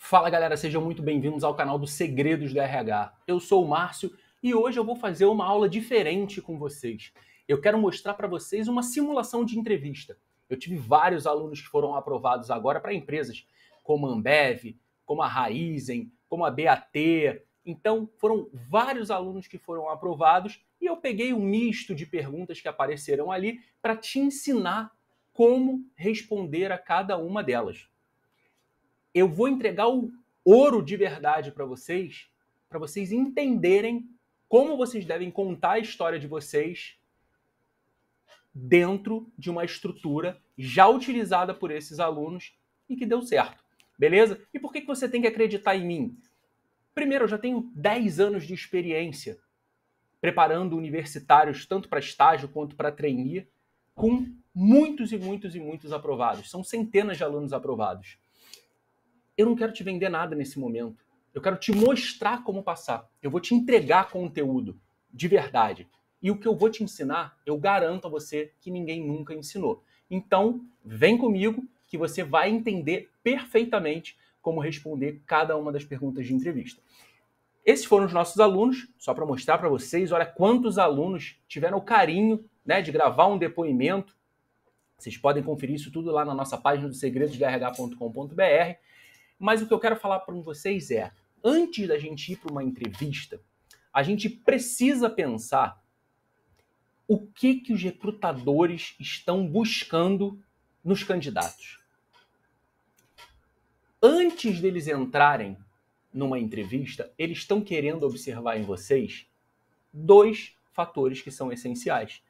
Fala galera, sejam muito bem-vindos ao canal dos Segredos do RH. Eu sou o Márcio e hoje eu vou fazer uma aula diferente com vocês. Eu quero mostrar para vocês uma simulação de entrevista. Eu tive vários alunos que foram aprovados agora para empresas como a Ambev, como a Raizen, como a BAT. Então foram vários alunos que foram aprovados e eu peguei um misto de perguntas que apareceram ali para te ensinar como responder a cada uma delas. Eu vou entregar o ouro de verdade para vocês entenderem como vocês devem contar a história de vocês dentro de uma estrutura já utilizada por esses alunos e que deu certo, beleza? E por que você tem que acreditar em mim? Primeiro, eu já tenho 10 anos de experiência preparando universitários tanto para estágio quanto para trainee, com muitos e muitos e muitos aprovados. São centenas de alunos aprovados. Eu não quero te vender nada nesse momento. Eu quero te mostrar como passar. Eu vou te entregar conteúdo de verdade. E o que eu vou te ensinar, eu garanto a você que ninguém nunca ensinou. Então, vem comigo que você vai entender perfeitamente como responder cada uma das perguntas de entrevista. Esses foram os nossos alunos, só para mostrar para vocês, olha quantos alunos tiveram o carinho, né, de gravar um depoimento. Vocês podem conferir isso tudo lá na nossa página do segredosdrh.com.br. Mas o que eu quero falar para vocês é, antes da gente ir para uma entrevista, a gente precisa pensar o que os recrutadores estão buscando nos candidatos. Antes deles entrarem numa entrevista, eles estão querendo observar em vocês dois fatores que são essenciais.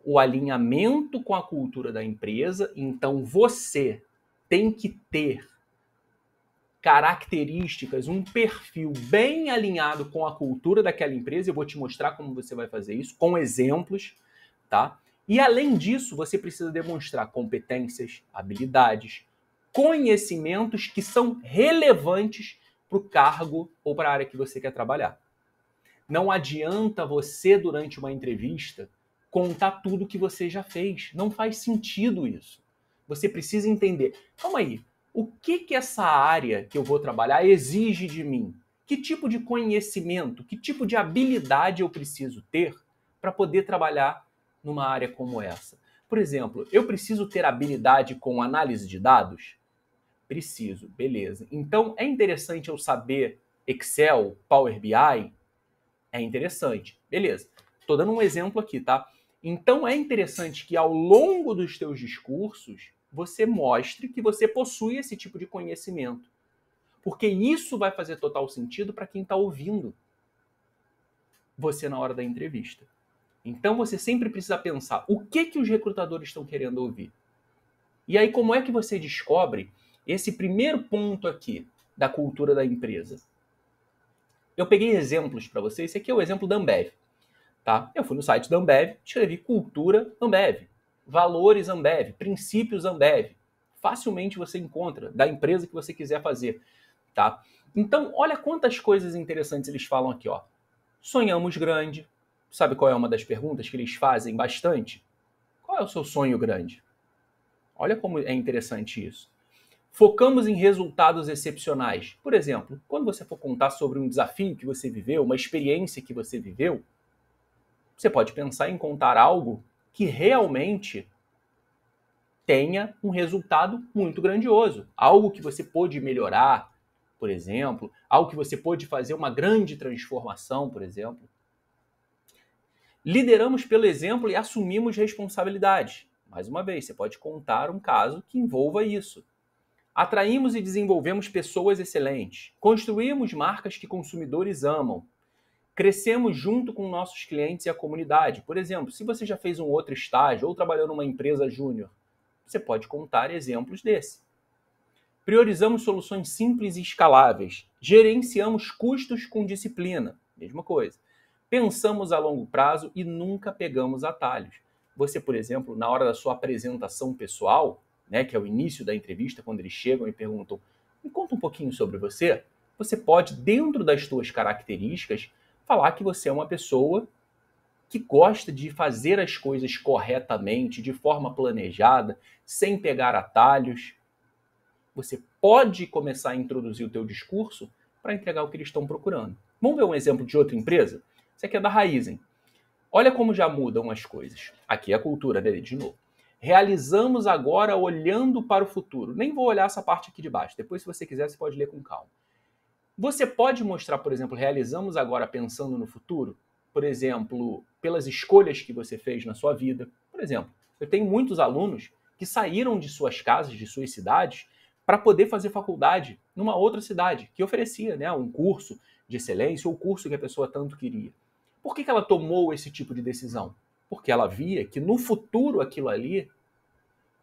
O alinhamento com a cultura da empresa, então você tem que ter características, um perfil bem alinhado com a cultura daquela empresa. Eu vou te mostrar como você vai fazer isso, com exemplos, tá? E além disso, você precisa demonstrar competências, habilidades, conhecimentos que são relevantes para o cargo ou para a área que você quer trabalhar. Não adianta você, durante uma entrevista, contar tudo que você já fez. Não faz sentido isso. Você precisa entender. Calma aí. O que essa área que eu vou trabalhar exige de mim? Que tipo de conhecimento, que tipo de habilidade eu preciso ter para poder trabalhar numa área como essa? Por exemplo, eu preciso ter habilidade com análise de dados? Preciso, beleza. Então, é interessante eu saber Excel, Power BI? É interessante, beleza. Estou dando um exemplo aqui, tá? Então, é interessante que ao longo dos teus discursos, você mostre que você possui esse tipo de conhecimento. Porque isso vai fazer total sentido para quem está ouvindo você na hora da entrevista. Então você sempre precisa pensar o que os recrutadores estão querendo ouvir. E aí como é que você descobre esse primeiro ponto aqui da cultura da empresa? Eu peguei exemplos para vocês. Esse aqui é o exemplo da Ambev. Tá? Eu fui no site da Ambev, escrevi cultura Ambev, valores Ambev, princípios Ambev. Facilmente você encontra da empresa que você quiser fazer, tá? Então, olha quantas coisas interessantes eles falam aqui, ó. Sonhamos grande. Sabe qual é uma das perguntas que eles fazem bastante? Qual é o seu sonho grande? Olha como é interessante isso. Focamos em resultados excepcionais. Por exemplo, quando você for contar sobre um desafio que você viveu, uma experiência que você viveu, você pode pensar em contar algo que realmente tenha um resultado muito grandioso. Algo que você pôde melhorar, por exemplo. Algo que você pôde fazer uma grande transformação, por exemplo. Lideramos pelo exemplo e assumimos responsabilidade. Mais uma vez, você pode contar um caso que envolva isso. Atraímos e desenvolvemos pessoas excelentes. Construímos marcas que consumidores amam. Crescemos junto com nossos clientes e a comunidade. Por exemplo, se você já fez um outro estágio ou trabalhou numa empresa júnior, você pode contar exemplos desse. Priorizamos soluções simples e escaláveis. Gerenciamos custos com disciplina. Mesma coisa. Pensamos a longo prazo e nunca pegamos atalhos. Você, por exemplo, na hora da sua apresentação pessoal, né, que é o início da entrevista, quando eles chegam e perguntam, me conta um pouquinho sobre você, você pode, dentro das suas características, falar que você é uma pessoa que gosta de fazer as coisas corretamente, de forma planejada, sem pegar atalhos. Você pode começar a introduzir o teu discurso para entregar o que eles estão procurando. Vamos ver um exemplo de outra empresa? Esse aqui é da Raizen. Olha como já mudam as coisas. Aqui é a cultura dele, de novo. Realizamos agora olhando para o futuro. Nem vou olhar essa parte aqui de baixo. Depois, se você quiser, você pode ler com calma. Você pode mostrar, por exemplo, realizamos agora pensando no futuro? Por exemplo, pelas escolhas que você fez na sua vida. Por exemplo, eu tenho muitos alunos que saíram de suas casas, de suas cidades, para poder fazer faculdade numa outra cidade, que oferecia, né, um curso de excelência ou o curso que a pessoa tanto queria. Por que ela tomou esse tipo de decisão? Porque ela via que no futuro aquilo ali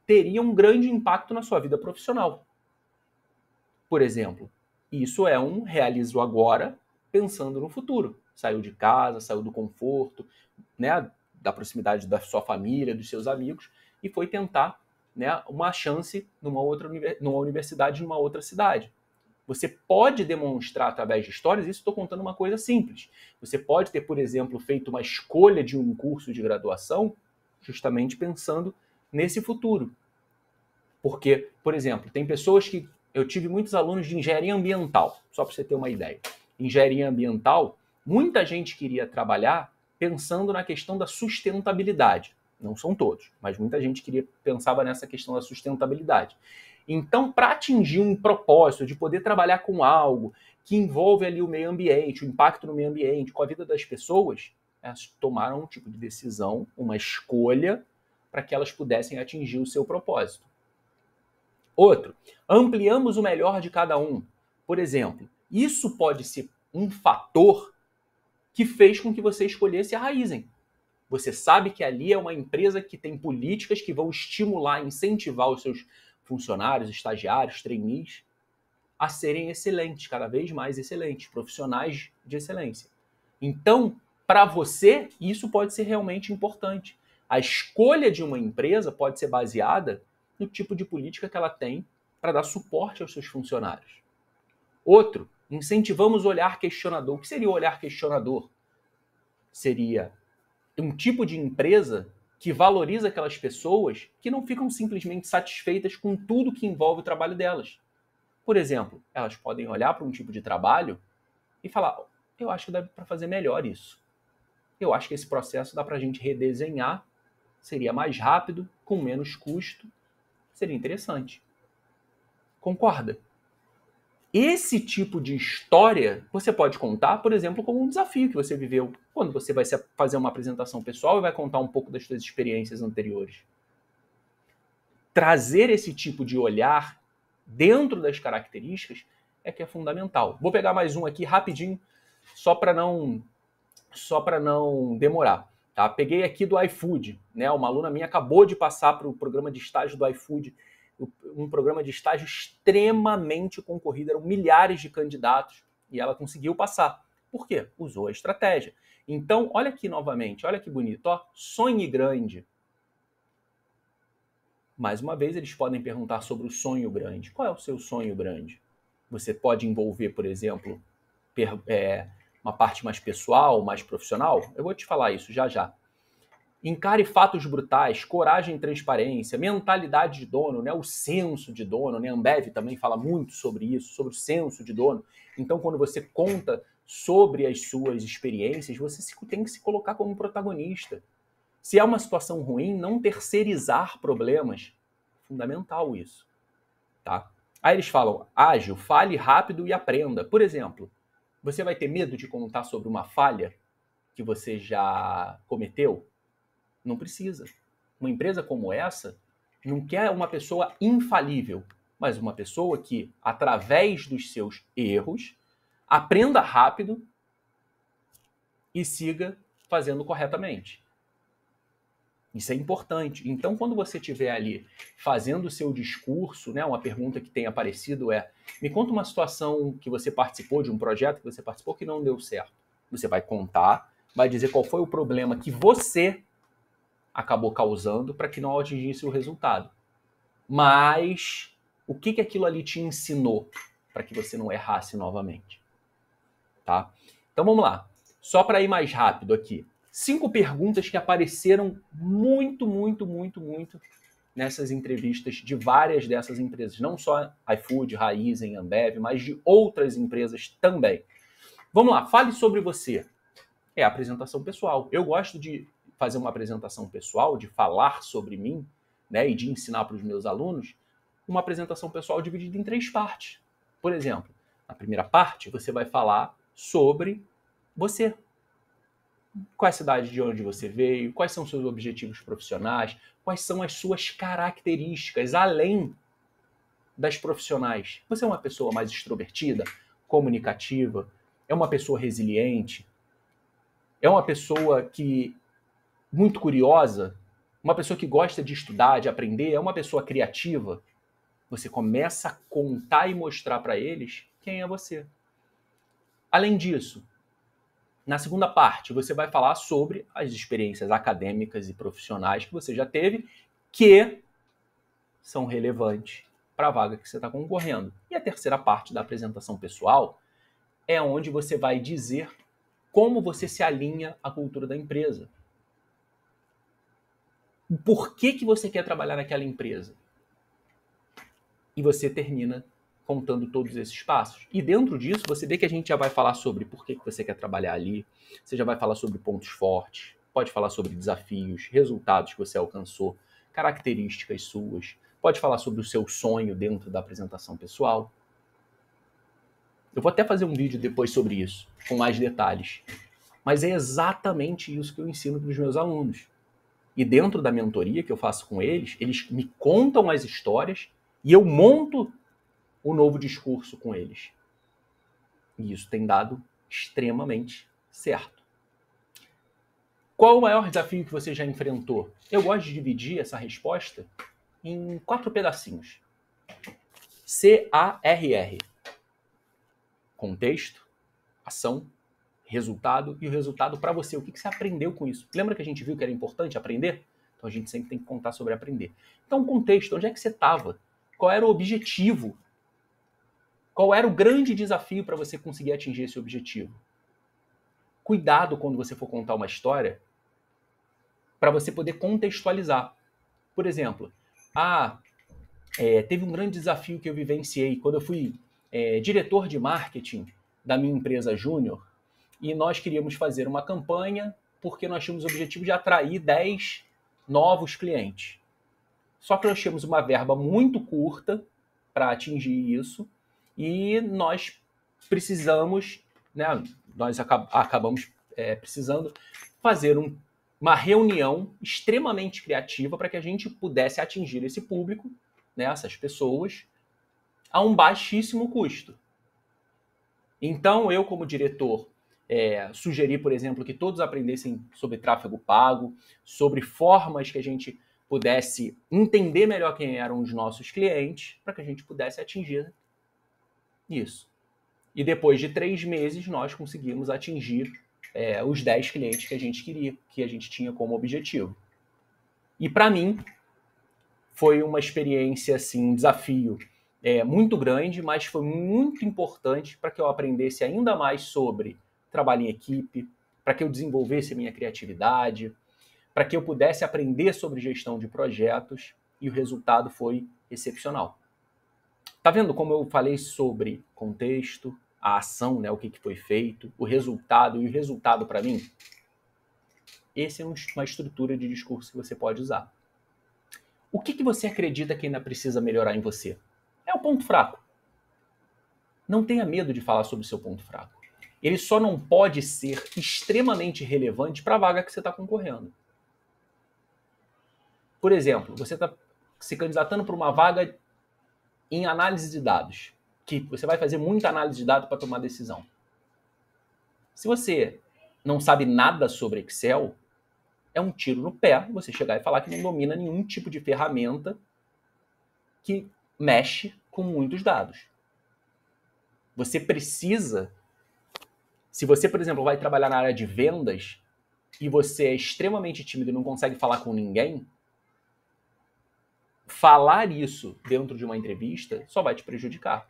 teria um grande impacto na sua vida profissional. Por exemplo, isso é um realizo agora pensando no futuro. Saiu de casa, saiu do conforto, né, da proximidade da sua família, dos seus amigos, e foi tentar, né, uma chance numa universidade, numa outra cidade. Você pode demonstrar através de histórias, isso estou contando uma coisa simples. Você pode ter, por exemplo, feito uma escolha de um curso de graduação justamente pensando nesse futuro. Porque, por exemplo, tem pessoas que... Eu tive muitos alunos de engenharia ambiental, só para você ter uma ideia. Engenharia ambiental, muita gente queria trabalhar pensando na questão da sustentabilidade. Não são todos, mas muita gente pensava nessa questão da sustentabilidade. Então, para atingir um propósito de poder trabalhar com algo que envolve ali o meio ambiente, o impacto no meio ambiente, com a vida das pessoas, elas tomaram um tipo de decisão, uma escolha, para que elas pudessem atingir o seu propósito. Outro, ampliamos o melhor de cada um. Por exemplo, isso pode ser um fator que fez com que você escolhesse a Raizen. Você sabe que ali é uma empresa que tem políticas que vão estimular, incentivar os seus funcionários, estagiários, trainees, a serem excelentes, cada vez mais excelentes, profissionais de excelência. Então, para você, isso pode ser realmente importante. A escolha de uma empresa pode ser baseada no tipo de política que ela tem para dar suporte aos seus funcionários. Outro, incentivamos o olhar questionador. O que seria o olhar questionador? Seria um tipo de empresa que valoriza aquelas pessoas que não ficam simplesmente satisfeitas com tudo que envolve o trabalho delas. Por exemplo, elas podem olhar para um tipo de trabalho e falar, eu acho que dá para fazer melhor isso. Eu acho que esse processo dá para a gente redesenhar, seria mais rápido, com menos custo, seria interessante. Concorda? Esse tipo de história você pode contar, por exemplo, como um desafio que você viveu. Quando você vai fazer uma apresentação pessoal e vai contar um pouco das suas experiências anteriores. Trazer esse tipo de olhar dentro das características é que é fundamental. Vou pegar mais um aqui rapidinho, só para não demorar. Tá? Peguei aqui do iFood, né? Uma aluna minha acabou de passar para o programa de estágio do iFood, um programa de estágio extremamente concorrido, eram milhares de candidatos e ela conseguiu passar. Por quê? Usou a estratégia. Então, olha aqui novamente, olha que bonito, ó, sonhe grande. Mais uma vez, eles podem perguntar sobre o sonho grande. Qual é o seu sonho grande? Você pode envolver, por exemplo, uma parte mais pessoal, mais profissional? Eu vou te falar isso já já. Encare fatos brutais, coragem e transparência, mentalidade de dono, né? O senso de dono, né? A Ambev também fala muito sobre isso, sobre o senso de dono. Então, quando você conta sobre as suas experiências, você tem que se colocar como protagonista. Se é uma situação ruim, não terceirizar problemas. Fundamental isso. Tá? Aí eles falam, ágil, fale rápido e aprenda. Por exemplo, você vai ter medo de contar sobre uma falha que você já cometeu? Não precisa. Uma empresa como essa não quer uma pessoa infalível, mas uma pessoa que, através dos seus erros, aprenda rápido e siga fazendo corretamente. Isso é importante. Então, quando você estiver ali fazendo o seu discurso, né, uma pergunta que tem aparecido é: me conta uma situação que você participou, de um projeto que você participou que não deu certo. Você vai contar, vai dizer qual foi o problema que você acabou causando para que não atingisse o resultado. Mas o que aquilo ali te ensinou para que você não errasse novamente? Tá? Então vamos lá. Só para ir mais rápido aqui. 5 perguntas que apareceram muito nessas entrevistas de várias dessas empresas, não só iFood, Raízen, Ambev, mas de outras empresas também. Vamos lá, fale sobre você. É a apresentação pessoal. Eu gosto de fazer uma apresentação pessoal, de falar sobre mim, né, e de ensinar para os meus alunos, uma apresentação pessoal dividida em 3 partes. Por exemplo, na primeira parte, você vai falar sobre você. Qual é a cidade de onde você veio, quais são os seus objetivos profissionais, quais são as suas características, além das profissionais. Você é uma pessoa mais extrovertida, comunicativa, é uma pessoa resiliente, é uma pessoa que muito curiosa, uma pessoa que gosta de estudar, de aprender, é uma pessoa criativa. Você começa a contar e mostrar para eles quem é você. Além disso, na segunda parte, você vai falar sobre as experiências acadêmicas e profissionais que você já teve, que são relevantes para a vaga que você está concorrendo. E a terceira parte da apresentação pessoal é onde você vai dizer como você se alinha à cultura da empresa. Por que você quer trabalhar naquela empresa? E você termina contando todos esses passos. E dentro disso, você vê que a gente já vai falar sobre por que você quer trabalhar ali, você já vai falar sobre pontos fortes, pode falar sobre desafios, resultados que você alcançou, características suas, pode falar sobre o seu sonho dentro da apresentação pessoal. Eu vou até fazer um vídeo depois sobre isso, com mais detalhes. Mas é exatamente isso que eu ensino para os meus alunos. E dentro da mentoria que eu faço com eles, eles me contam as histórias e eu monto o novo discurso com eles. E isso tem dado extremamente certo. Qual o maior desafio que você já enfrentou? Eu gosto de dividir essa resposta em 4 pedacinhos. CARR. Contexto, ação, resultado e o resultado para você. O que você aprendeu com isso? Lembra que a gente viu que era importante aprender? Então a gente sempre tem que contar sobre aprender. Então, contexto, onde é que você estava? Qual era o objetivo? Qual era o grande desafio para você conseguir atingir esse objetivo? Cuidado quando você for contar uma história para você poder contextualizar. Por exemplo, teve um grande desafio que eu vivenciei quando eu fui diretor de marketing da minha empresa Júnior e nós queríamos fazer uma campanha porque nós tínhamos o objetivo de atrair 10 novos clientes. Só que nós tínhamos uma verba muito curta para atingir isso e nós precisamos, né, nós acabamos precisando fazer uma reunião extremamente criativa para que a gente pudesse atingir esse público, né, essas pessoas, a um baixíssimo custo. Então, eu, como diretor, sugeri, por exemplo, que todos aprendessem sobre tráfego pago, sobre formas que a gente pudesse entender melhor quem eram os nossos clientes, para que a gente pudesse atingir isso. E depois de 3 meses, nós conseguimos atingir os 10 clientes que a gente queria, que a gente tinha como objetivo. E para mim, foi uma experiência, assim, um desafio muito grande, mas foi muito importante para que eu aprendesse ainda mais sobre trabalho em equipe, para que eu desenvolvesse a minha criatividade, para que eu pudesse aprender sobre gestão de projetos, e o resultado foi excepcional. Tá vendo como eu falei sobre contexto, a ação, né, o que foi feito, o resultado, e o resultado para mim? Essa é uma estrutura de discurso que você pode usar. O que você acredita que ainda precisa melhorar em você? É o ponto fraco. Não tenha medo de falar sobre o seu ponto fraco. Ele só não pode ser extremamente relevante para a vaga que você está concorrendo. Por exemplo, você está se candidatando para uma vaga em análise de dados, que você vai fazer muita análise de dados para tomar decisão. Se você não sabe nada sobre Excel, é um tiro no pé você chegar e falar que não domina nenhum tipo de ferramenta que mexe com muitos dados. Você precisa, se você, por exemplo, vai trabalhar na área de vendas e você é extremamente tímido e não consegue falar com ninguém, falar isso dentro de uma entrevista só vai te prejudicar.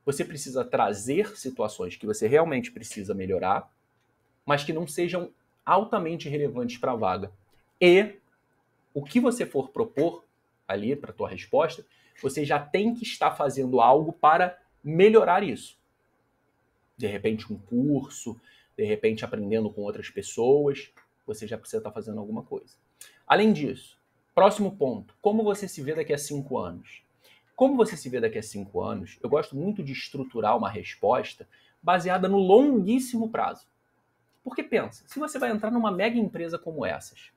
Você precisa trazer situações que você realmente precisa melhorar, mas que não sejam altamente relevantes para a vaga. E o que você for propor ali para a tua resposta, você já tem que estar fazendo algo para melhorar isso. De repente um curso, de repente aprendendo com outras pessoas, você já precisa estar fazendo alguma coisa. Além disso, próximo ponto, como você se vê daqui a 5 anos? Como você se vê daqui a 5 anos, eu gosto muito de estruturar uma resposta baseada no longuíssimo prazo. Porque pensa, se você vai entrar numa mega empresa como essas,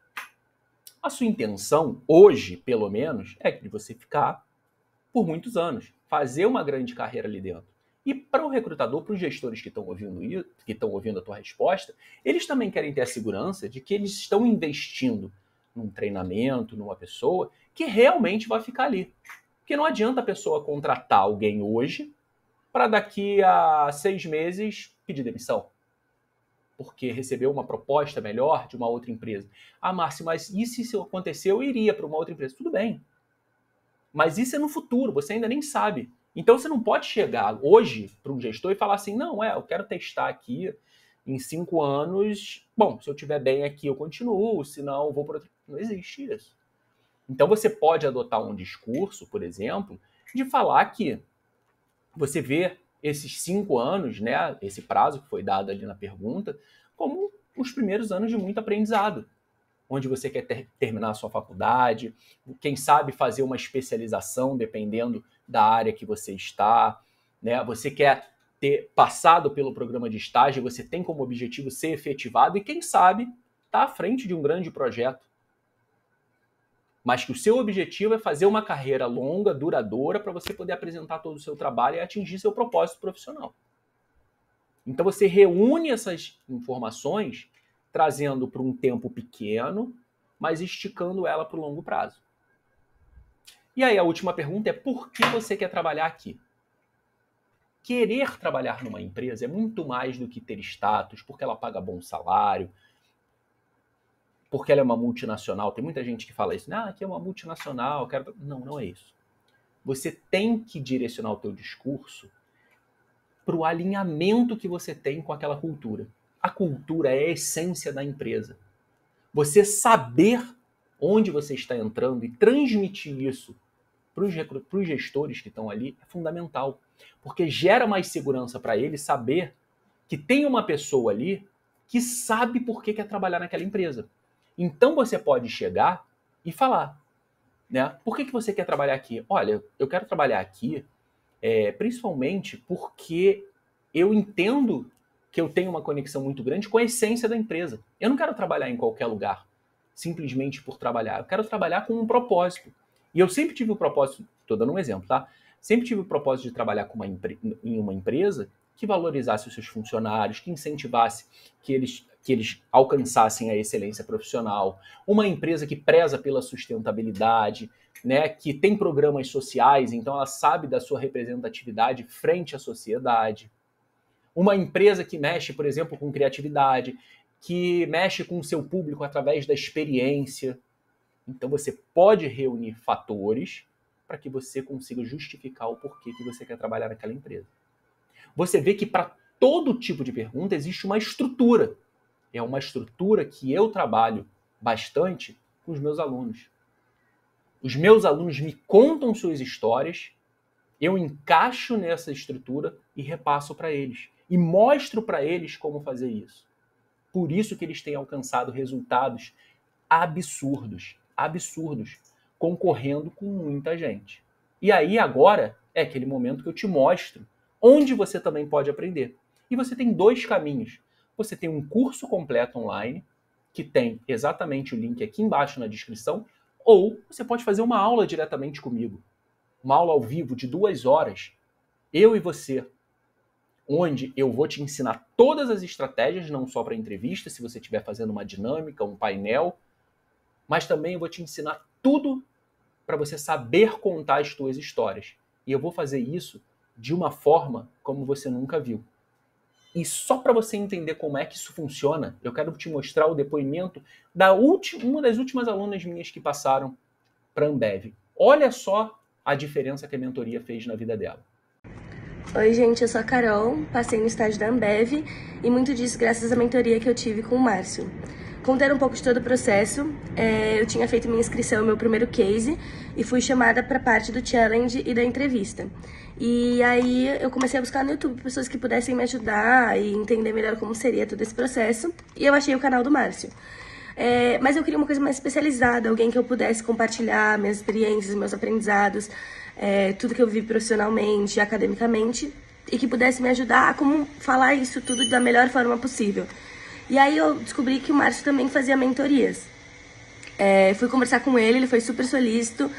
a sua intenção, hoje, pelo menos, é de você ficar por muitos anos, fazer uma grande carreira ali dentro. E para o recrutador, para os gestores que estão ouvindo a tua resposta, eles também querem ter a segurança de que eles estão investindo num treinamento, numa pessoa que realmente vai ficar ali. Porque não adianta a pessoa contratar alguém hoje para daqui a 6 meses pedir demissão. Porque recebeu uma proposta melhor de uma outra empresa. Ah, Márcio, mas e se isso acontecer, eu iria para uma outra empresa? Tudo bem. Mas isso é no futuro, você ainda nem sabe. Então você não pode chegar hoje para um gestor e falar assim, não, eu quero testar aqui em 5 anos, bom, se eu estiver bem aqui eu continuo, senão eu vou para outro. Não existe isso. Então você pode adotar um discurso, por exemplo, de falar que você vê esses 5 anos, né, esse prazo que foi dado ali na pergunta, como os primeiros anos de muito aprendizado, onde você quer terminar a sua faculdade, quem sabe fazer uma especialização dependendo da área que você está, né? Você quer ter passado pelo programa de estágio, você tem como objetivo ser efetivado e quem sabe estar à frente de um grande projeto. Mas que o seu objetivo é fazer uma carreira longa, duradoura, para você poder apresentar todo o seu trabalho e atingir seu propósito profissional. Então você reúne essas informações trazendo para um tempo pequeno, mas esticando ela para o longo prazo. E aí a última pergunta é: por que você quer trabalhar aqui? Querer trabalhar numa empresa é muito mais do que ter status, porque ela paga bom salário, porque ela é uma multinacional. Tem muita gente que fala isso, aqui é uma multinacional, quero... Não é isso. Você tem que direcionar o teu discurso para o alinhamento que você tem com aquela cultura. A cultura é a essência da empresa. Você saber onde você está entrando e transmitir isso para os gestores que estão ali é fundamental. Porque gera mais segurança para eles saber que tem uma pessoa ali que sabe por que quer trabalhar naquela empresa. Então você pode chegar e falar, né? Por que você quer trabalhar aqui? Olha, eu quero trabalhar aqui principalmente porque eu entendo que eu tenho uma conexão muito grande com a essência da empresa. Eu não quero trabalhar em qualquer lugar, simplesmente por trabalhar. Eu quero trabalhar com um propósito. E eu sempre tive o propósito, estou dando um exemplo, tá? Sempre tive o propósito de trabalhar em uma empresa que valorizasse os seus funcionários, que incentivasse que eles alcançassem a excelência profissional. Uma empresa que preza pela sustentabilidade, né, que tem programas sociais, então ela sabe da sua representatividade frente à sociedade. Uma empresa que mexe, por exemplo, com criatividade, que mexe com o seu público através da experiência. Então você pode reunir fatores para que você consiga justificar o porquê que você quer trabalhar naquela empresa. Você vê que para todo tipo de pergunta existe uma estrutura. É uma estrutura que eu trabalho bastante com os meus alunos. Os meus alunos me contam suas histórias, eu encaixo nessa estrutura e repasso para eles. E mostro para eles como fazer isso. Por isso que eles têm alcançado resultados absurdos, concorrendo com muita gente. E aí agora é aquele momento que eu te mostro onde você também pode aprender. E você tem 2 caminhos. Você tem um curso completo online, que tem exatamente o link aqui embaixo na descrição, ou você pode fazer uma aula diretamente comigo. Uma aula ao vivo de 2 horas, eu e você, onde eu vou te ensinar todas as estratégias, não só para entrevista, se você estiver fazendo uma dinâmica, um painel, mas também eu vou te ensinar tudo para você saber contar as suas histórias. E eu vou fazer isso de uma forma como você nunca viu. E só para você entender como é que isso funciona, eu quero te mostrar o depoimento da uma das últimas alunas minhas que passaram para a Ambev. Olha só a diferença que a mentoria fez na vida dela. Oi, gente, eu sou a Carol, passei no estágio da Ambev e muito disso graças à mentoria que eu tive com o Márcio. Contando um pouco de todo o processo, eu tinha feito minha inscrição, meu primeiro case, e fui chamada para parte do challenge e da entrevista. E aí eu comecei a buscar no YouTube pessoas que pudessem me ajudar e entender melhor como seria todo esse processo, e eu achei o canal do Márcio. Mas eu queria uma coisa mais especializada, alguém que eu pudesse compartilhar minhas experiências, meus aprendizados, tudo que eu vivi profissionalmente, academicamente, e que pudesse me ajudar a como falar isso tudo da melhor forma possível. E aí eu descobri que o Márcio também fazia mentorias. Fui conversar com ele, ele foi super solícito,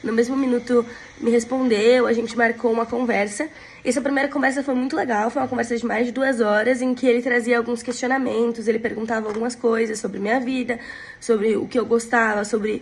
no mesmo minuto me respondeu, a gente marcou uma conversa. Essa primeira conversa foi muito legal, foi uma conversa de mais de 2 horas, em que ele trazia alguns questionamentos, ele perguntava algumas coisas sobre minha vida, sobre o que eu gostava, sobre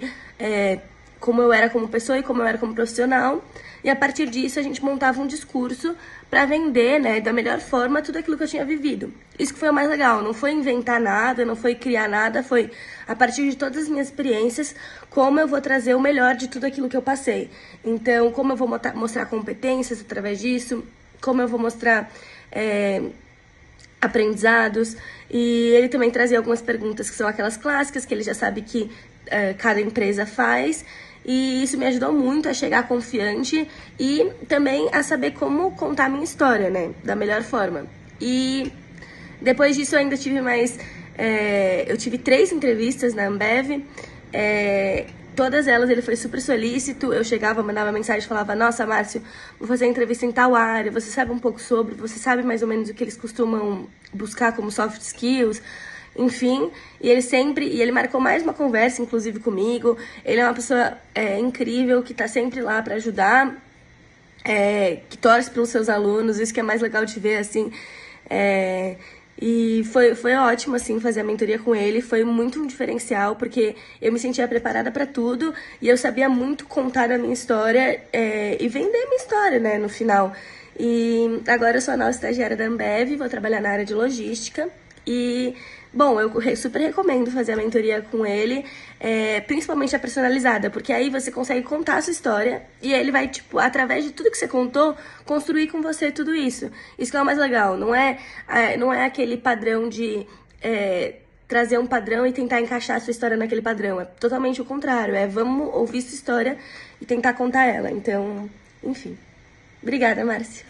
como eu era como pessoa e como eu era como profissional. E a partir disso a gente montava um discurso para vender, né, da melhor forma tudo aquilo que eu tinha vivido. Isso que foi o mais legal, não foi inventar nada, não foi criar nada, foi a partir de todas as minhas experiências, como eu vou trazer o melhor de tudo aquilo que eu passei. Então, como eu vou mostrar competências através disso, como eu vou mostrar aprendizados. E ele também trazia algumas perguntas que são aquelas clássicas, que ele já sabe que cada empresa faz. E isso me ajudou muito a chegar confiante e também a saber como contar a minha história, né, da melhor forma. E depois disso eu ainda tive mais... eu tive 3 entrevistas na Ambev, todas elas ele foi super solícito, eu chegava, mandava mensagem e falava: nossa, Márcio, vou fazer entrevista em tal área, você sabe um pouco sobre, você sabe mais ou menos o que eles costumam buscar como soft skills, enfim, e ele marcou mais uma conversa, inclusive comigo. Ele é uma pessoa incrível, que tá sempre lá para ajudar, que torce pelos seus alunos, isso que é mais legal de ver, assim. E foi ótimo, assim, fazer a mentoria com ele, foi muito um diferencial, porque eu me sentia preparada para tudo, e eu sabia muito contar a minha história e vender a minha história, né, no final. E agora eu sou a nova estagiária da Ambev, vou trabalhar na área de logística, e... bom, eu super recomendo fazer a mentoria com ele, principalmente a personalizada, porque aí você consegue contar a sua história e ele vai, tipo, através de tudo que você contou, construir com você tudo isso. Isso que é o mais legal, não é aquele padrão de trazer um padrão e tentar encaixar a sua história naquele padrão. É totalmente o contrário, vamos ouvir sua história e tentar contar ela. Então, enfim. Obrigada, Márcia.